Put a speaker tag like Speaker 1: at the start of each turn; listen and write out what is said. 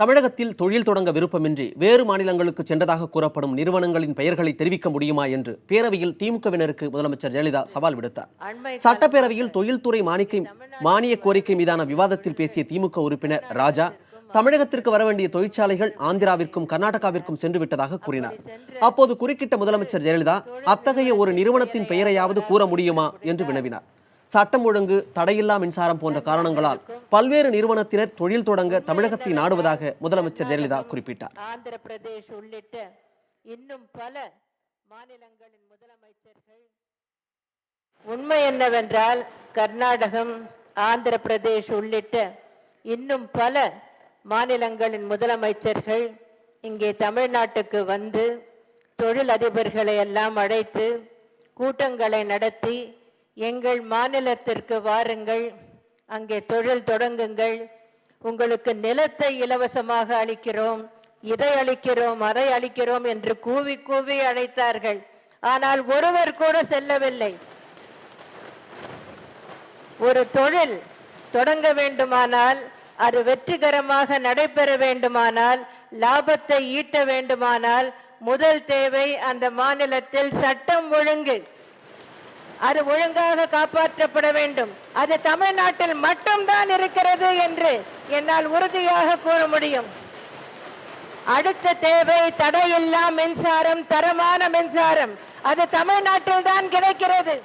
Speaker 1: தமிழகத்தில் தொழில் தொடங்க விருப்பமின்றி வேறு மாநிலங்களுக்கு சென்றதாக கூறப்படும் நிறுவனங்களின் பெயர்களை தெரிவிக்க முடியுமா என்று பேரவையில் திமுகவினருக்கு முதலமைச்சர் ஜெயலலிதா சவால் விடுத்தார். சட்டப்பேரவையில் தொழில்துறை மானிய கோரிக்கை மீதான விவாதத்தில் பேசிய திமுக உறுப்பினர் ராஜா, தமிழகத்திற்கு வர வேண்டிய தொழிற்சாலைகள் ஆந்திராவிற்கும் கர்நாடகாவிற்கும் சென்று விட்டதாக கூறினார். அப்போது குறுக்கிட்ட முதலமைச்சர் ஜெயலலிதா, அத்தகைய ஒரு நிறுவனத்தின் பெயரையாவது கூற முடியுமா என்று வினவினார். சட்டம் ஒழுங்கு, தடையில்லா மின்சாரம் போன்ற காரணங்களால் பல்வேறு நிறுவனத்தினர் தொழில் தொடங்க தமிழகத்தை நாடுவதாக முதலமைச்சர் ஜெயலலிதா குறிப்பிட்டார்.
Speaker 2: ஆந்திர பிரதேஷ் உள்ளிட்ட இன்னும் பல மாநிலங்களின் முதலமைச்சர்கள், உண்மை என்னவென்றால் கர்நாடகம், ஆந்திர பிரதேஷ் உள்ளிட்ட இன்னும் பல மாநிலங்களின் முதலமைச்சர்கள் இங்கே தமிழ்நாட்டுக்கு வந்து தொழில் அதிபர்களை எல்லாம் அழைத்து கூட்டங்களை நடத்தி, எங்கள் மாநிலத்திற்கு வாருங்கள், அங்கே தொழில் தொடங்குங்கள், உங்களுக்கு நிலத்தை இலவசமாக அளிக்கிறோம், இதை அளிக்கிறோம், அதை அளிக்கிறோம் என்று கூவி கூவி அழைத்தார்கள். ஆனால் ஒருவர் கூட செல்லவில்லை. ஒரு தொழில் தொடங்க வேண்டுமானால், அது வெற்றிகரமாக நடைபெற வேண்டுமானால், லாபத்தை ஈட்ட வேண்டுமானால் முதல் தேவை அந்த மாநிலத்தில் சட்டம் ஒழுங்கு. அது ஒழுங்காக காப்பாற்றப்பட வேண்டும். அது தமிழ்நாட்டில் மட்டும்தான் இருக்கிறது என்று என்னால் உறுதியாக கூற முடியும். அடுத்த தேவை தடையில்லா மின்சாரம், தரமான மின்சாரம். அது தமிழ்நாட்டில் தான் கிடைக்கிறது.